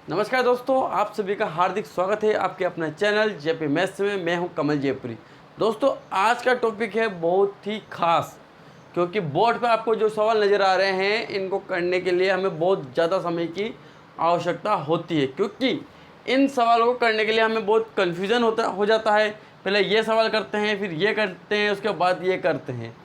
नमस्कार दोस्तों, आप सभी का हार्दिक स्वागत है आपके अपने चैनल जेपी मैथ्स में। मैं हूं कमल जयपुरी। दोस्तों, आज का टॉपिक है बहुत ही खास, क्योंकि बोर्ड पे आपको जो सवाल नज़र आ रहे हैं इनको करने के लिए हमें बहुत ज़्यादा समय की आवश्यकता होती है, क्योंकि इन सवालों को करने के लिए हमें बहुत कन्फ्यूज़न हो जाता है। पहले ये सवाल करते हैं, फिर ये करते हैं, उसके बाद ये करते हैं।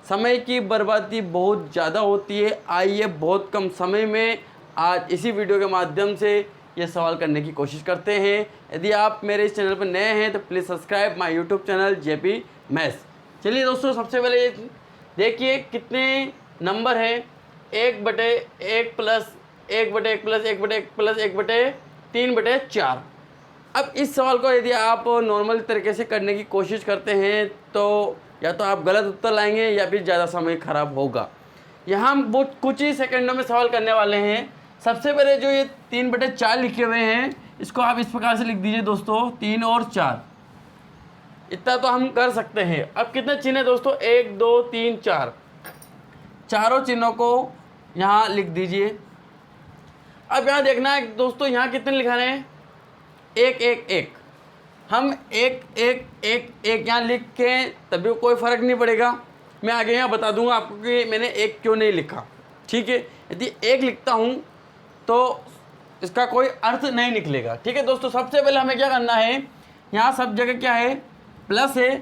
समय की बर्बादी बहुत ज़्यादा होती है। आइए बहुत कम समय में आज इसी वीडियो के माध्यम से ये सवाल करने की कोशिश करते हैं। यदि आप मेरे इस चैनल पर नए हैं तो please subscribe my YouTube channel JP maths. चलिए दोस्तों, सबसे पहले देखिए कितने नंबर हैं। 1/1 प्लस 1/1 प्लस 1/1 प्लस 1/3/4। अब इस सवाल को यदि आप नॉर्मल तरीके से करने की कोशिश करते हैं तो या तो आप गलत उत्तर लाएंगे या फिर ज़्यादा समय खराब होगा। यहाँ हम बहुत कुछ ही सेकंडों में सवाल करने वाले हैं। सबसे पहले जो ये 3/4 लिखे हुए हैं, इसको आप इस प्रकार से लिख दीजिए दोस्तों, 3 और 4। इतना तो हम कर सकते हैं। अब कितने चिन्ह है दोस्तों? 1 2 3 4। चारों चिन्हों को यहाँ लिख दीजिए। अब यहाँ देखना है दोस्तों, यहाँ कितने लिखाने हैं? 1 1 1। हम 1 1 1 1 यहाँ लिख के तभी कोई फ़र्क नहीं पड़ेगा। मैं आगे यहाँ बता दूंगा आपको कि मैंने 1 क्यों नहीं लिखा। ठीक है, यदि 1 लिखता हूँ तो इसका कोई अर्थ नहीं निकलेगा। ठीक है दोस्तों, सबसे पहले हमें क्या करना है, यहाँ सब जगह क्या है? प्लस है।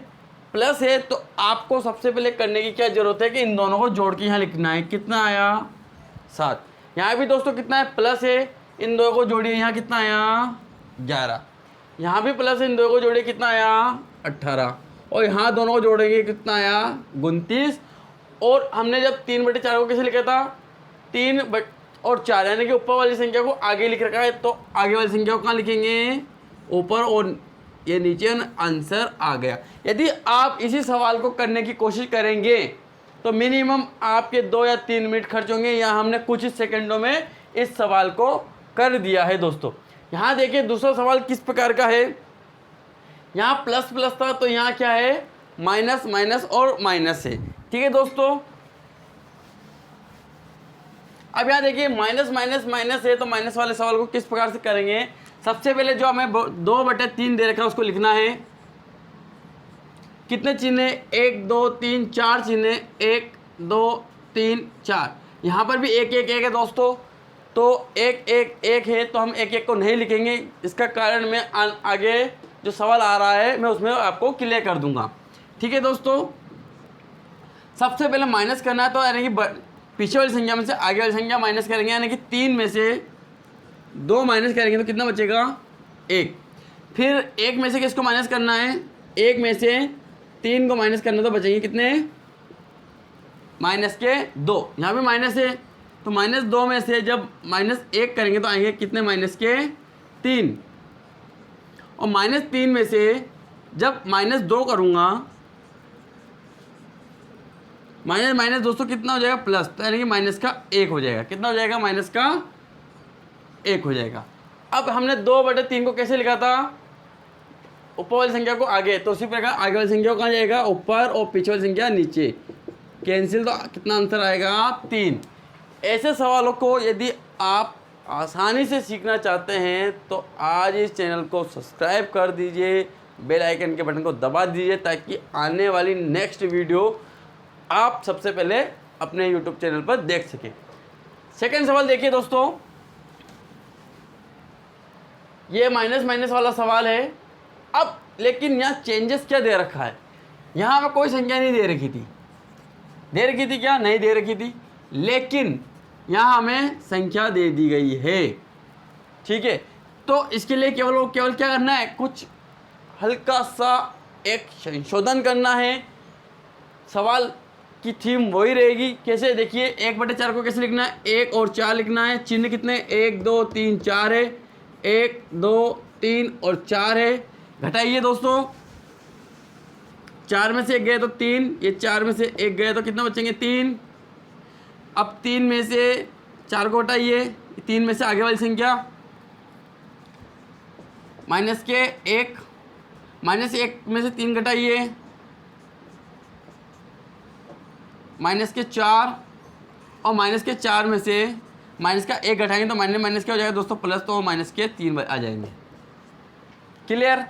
प्लस है तो आपको सबसे पहले करने की क्या ज़रूरत है कि इन दोनों को जोड़ के यहाँ लिखना है। कितना आया? 7। यहाँ भी दोस्तों कितना है? प्लस है। इन दो को जोड़िए, यहाँ कितना आया? 11। यहाँ भी प्लस इन दो को जोड़िए, कितना आया? 18। और यहाँ दोनों को जोड़ेंगे, कितना आया? 29। और हमने जब 3/4 को कैसे लिखा था? 3 और 4, यानी कि ऊपर वाली संख्या को आगे लिख रखा है, तो आगे वाली संख्या को कहाँ लिखेंगे? ऊपर, और ये नीचे आंसर आ गया। यदि आप इसी सवाल को करने की कोशिश करेंगे तो मिनिमम आपके 2 या 3 मिनट खर्च होंगे। यहाँ हमने कुछ ही सेकंडों में इस सवाल को कर दिया है दोस्तों। यहाँ देखिए दूसरा सवाल किस प्रकार का है। यहाँ प्लस प्लस था तो यहाँ क्या है? माइनस माइनस और माइनस है। ठीक है दोस्तों, अब यहाँ देखिए माइनस माइनस माइनस है, तो माइनस वाले सवाल को किस प्रकार से करेंगे? सबसे पहले जो हमें 2/3 दे रखा है उसको लिखना है। कितने चिन्ह है? 1 2 3 4 चिन्ह है। 1 2 3 4। यहाँ पर भी 1 1 1 है दोस्तों, तो 1 1 1 है, तो हम 1 1 को नहीं लिखेंगे। इसका कारण मैं आगे जो सवाल आ रहा है मैं उसमें आपको क्लियर कर दूंगा। ठीक है दोस्तों, सबसे पहले माइनस करना है, तो यानी कि पीछे वाली संख्या में से आगे वाली संख्या माइनस करेंगे, यानी कि 3 में से 2 माइनस करेंगे तो कितना बचेगा? 1। फिर 1 में से किसको माइनस करना है? 1 में से 3 को माइनस करना, तो बचेंगे कितने? -2। यहाँ भी माइनस है, तो -2 में से जब -1 करेंगे तो आएंगे कितने? -3। और -3 में से जब -2 करूँगा, माइनस माइनस दोस्तों कितना हो जाएगा? प्लस, तो यानी कि माइनस का 1 हो जाएगा। कितना हो जाएगा? माइनस का 1 हो जाएगा। अब हमने 2/3 को कैसे लिखा था? ऊपर वाली संख्या को आगे, तो उसी प्रकार आगे वाली संख्या को कहाँ जाएगा? ऊपर, और पीछे वाली संख्या नीचे। कैंसिल, तो कितना आंसर आएगा? 3। ऐसे सवालों को यदि आप आसानी से सीखना चाहते हैं तो आज इस चैनल को सब्सक्राइब कर दीजिए, बेल आइकन के बटन को दबा दीजिए, ताकि आने वाली नेक्स्ट वीडियो आप सबसे पहले अपने YouTube चैनल पर देख सकें। सेकंड सवाल देखिए दोस्तों, ये माइनस माइनस वाला सवाल है। अब लेकिन यहाँ चेंजेस क्या दे रखा है? यहाँ हमें कोई संख्या नहीं दे रखी थी। दे रखी थी क्या? नहीं दे रखी थी, लेकिन यहाँ हमें संख्या दे दी गई है। ठीक है, तो इसके लिए केवल क्या करना है? कुछ हल्का सा एक संशोधन करना है। सवाल की थीम वही रहेगी। कैसे? देखिए 1/4 को कैसे लिखना है? 1 और 4 लिखना है। चिन्ह कितने? 1 2 3 4 है। 1 2 3 और 4 है। घटाइए दोस्तों, 4 में से 1 गए तो 3, ये 4 में से 1 गए तो कितना बचेंगे? 3। अब 3 में से 4 को हटाइए, 3 में से आगे वाली संख्या -1, -1 में से 3 घटाइए, -4, और -4 में से माइनस का 1 घटाएंगे तो माइनस माइनस क्या हो जाएगा दोस्तों, प्लस, तो माइनस के 3 आ जाएंगे। क्लियर।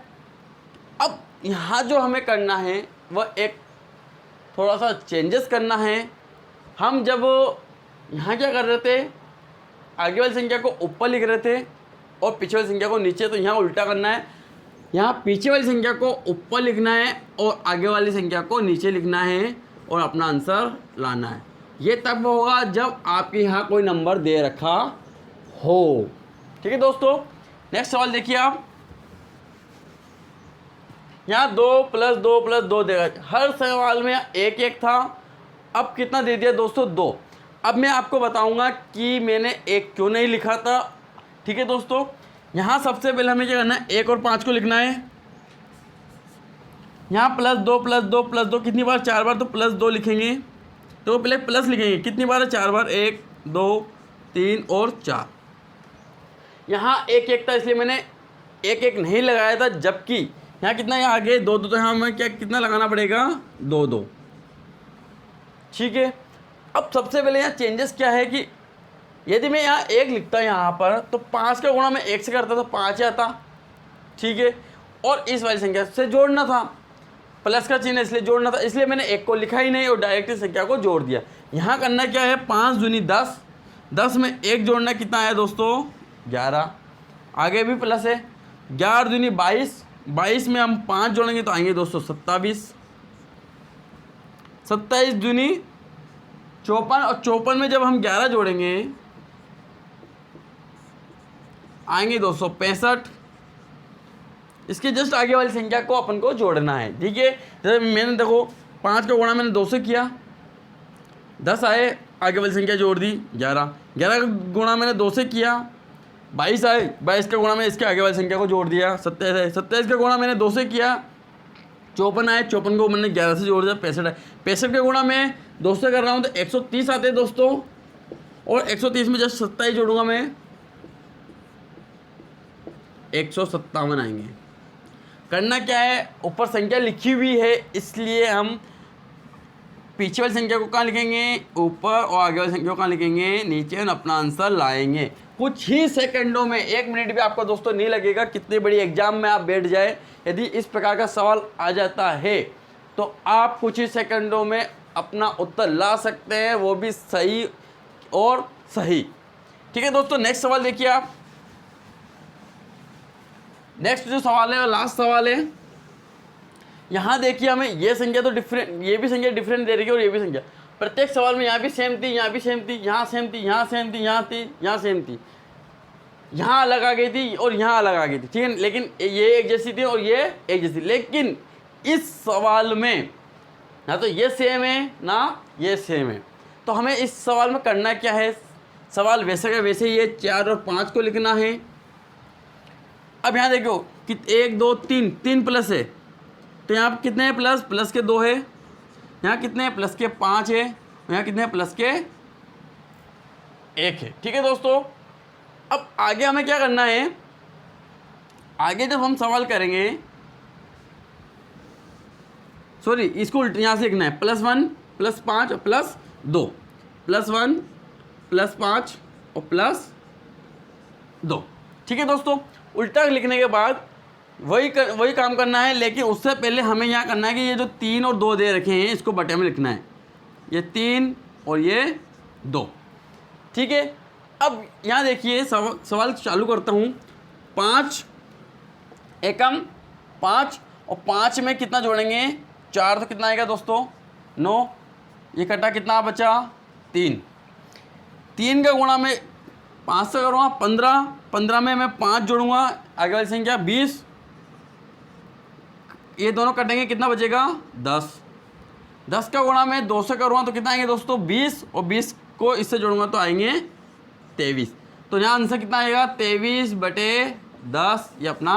अब यहाँ जो हमें करना है वह एक थोड़ा सा चेंजेस करना है। हम जब यहाँ क्या कर रहे थे, आगे वाली संख्या को ऊपर लिख रहे थे और पीछे वाली संख्या को नीचे, तो यहाँ उल्टा करना है। यहाँ पीछे वाली संख्या को ऊपर लिखना है और आगे वाली संख्या को नीचे लिखना है और अपना आंसर लाना है। ये तब होगा जब आपके यहाँ कोई नंबर दे रखा हो। ठीक है दोस्तों, नेक्स्ट सवाल देखिए आप। यहाँ 2 + 2 + 2 देगा। हर सवाल में 1 1 था, अब कितना दे दिया दोस्तों, 2। अब मैं आपको बताऊंगा कि मैंने 1 क्यों नहीं लिखा था। ठीक है दोस्तों, यहाँ सबसे पहले हमें क्या करना है, 1 और 5 को लिखना है। यहाँ +2 + 2 + 2 कितनी बार, 4 बार, तो +2 लिखेंगे। तो पहले प्लस लिखेंगे, कितनी बार है, 4 बार, 1 2 3 और 4। यहाँ 1 1 था इसलिए मैंने 1 1 नहीं लगाया था, जबकि यहाँ कितना है आगे 2 2, तो यहाँ हमें क्या कितना लगाना पड़ेगा, 2 2। ठीक है। अब सबसे पहले यहाँ चेंजेस क्या है कि यदि मैं यहाँ 1 लिखता यहाँ पर तो 5 का गुणा मैं 1 से करता तो 5 आता। ठीक है। और इस वाली संख्या से जोड़ना था, प्लस का चिन्ह इसलिए जोड़ना था, इसलिए मैंने 1 को लिखा ही नहीं और डायरेक्ट इस संख्या को जोड़ दिया। यहाँ करना क्या है, 5 दूनी 10, 10 में 1 जोड़ना कितना आया दोस्तों, 11। आगे भी प्लस है, 11 दूनी 22, 22 में हम 5 जोड़ेंगे तो आएंगे दोस्तों 27, 27 दूनी 54, और 54 में जब हम 11 जोड़ेंगे आएंगे दोस्तों 65। इसके जस्ट आगे वाली संख्या को अपन को जोड़ना है। ठीक है। जैसे मैंने देखो 5 का गुणा मैंने 2 से किया, 10 आए, आगे वाली संख्या जोड़ दी 11, 11 का गुणा मैंने 2 से किया, 22 आए, 22 का गुणा मैंने इसके आगे वाली संख्या को जोड़ दिया, 27 आए, 27 का गुणा मैंने 2 से किया, 54 आए, 54 को मैंने 11 से जोड़ दिया, 65 आए, 65 का गुणा मैं 2 से कर रहा हूँ तो 130 आते हैं दोस्तों, और 130 में जस्ट 27 जोड़ूंगा मैं 157 आएंगे। करना क्या है, ऊपर संख्या लिखी हुई है इसलिए हम पीछे वाली संख्या को कहाँ लिखेंगे, ऊपर, और आगे वाली संख्या को कहाँ लिखेंगे, नीचे, और अपना आंसर लाएंगे। कुछ ही सेकंडों में, 1 मिनट भी आपको दोस्तों नहीं लगेगा। कितनी बड़ी एग्जाम में आप बैठ जाए, यदि इस प्रकार का सवाल आ जाता है तो आप कुछ ही सेकंडों में अपना उत्तर ला सकते हैं, वो भी सही और सही। ठीक है दोस्तों, नेक्स्ट सवाल देखिए आप। नेक्स्ट जो सवाल है वो लास्ट सवाल है। यहाँ देखिए हमें ये संख्या तो डिफरेंट, ये भी संख्या डिफरेंट दे रही है और ये भी संख्या, प्रत्येक सवाल में यहाँ भी सेम थी, यहाँ भी सेम थी, यहाँ सेम थी, यहाँ सेम थी, यहाँ थी, यहाँ सेम थी, यहाँ अलग आ गई थी और यहाँ अलग आ गई थी। ठीक है, लेकिन ये एक जैसी थी और ये एक जैसी। लेकिन इस सवाल में ना तो ये सेम है ना ये सेम है, तो हमें इस सवाल में करना क्या है, सवाल वैसे का वैसे ही है, 4 और 5 को लिखना है। अब यहाँ देखो कि 1 2 3 3 प्लस है, तो यहाँ पर कितने हैं प्लस, प्लस के 2 है, यहाँ कितने हैं प्लस के 5 है, यहाँ कितने हैं प्लस के 1 है। ठीक है दोस्तों, अब आगे हमें क्या करना है, आगे जब हम सवाल करेंगे, सॉरी इसको यहाँ से लिखना है, +1 +5 और +2, +1 +5 और +2। ठीक है दोस्तों, उल्टा लिखने के बाद वही काम करना है, लेकिन उससे पहले हमें यहाँ करना है कि ये जो 3 और 2 दे रखे हैं इसको बटे में लिखना है, ये 3 और ये 2। ठीक है। अब यहाँ देखिए सवाल चालू करता हूँ। 5 एकम 5 और 5 में कितना जोड़ेंगे, 4, तो कितना आएगा दोस्तों 9, ये कटा कितना बचा 3, 3 का गुणा में 5 से करूँगा 15, 15 में मैं 5 जोड़ूंगा, आगे वाली संख्या 20, ये दोनों कटेंगे कितना बचेगा 10, 10 का गुणा में 2 से करूँगा तो कितना आएंगे दोस्तों 20, और 20 को इससे जोड़ूंगा तो आएंगे 23। तो यहाँ आंसर कितना आएगा 23/10, ये अपना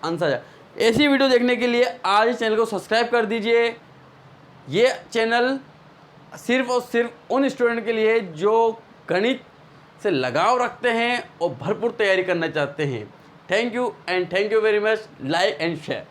आंसर है। ऐसी वीडियो देखने के लिए आज इस चैनल को सब्सक्राइब कर दीजिए। ये चैनल सिर्फ और सिर्फ उन स्टूडेंट के लिए जो गणित से लगाव रखते हैं और भरपूर तैयारी करना चाहते हैं। Thank you and thank you very much. Like and share.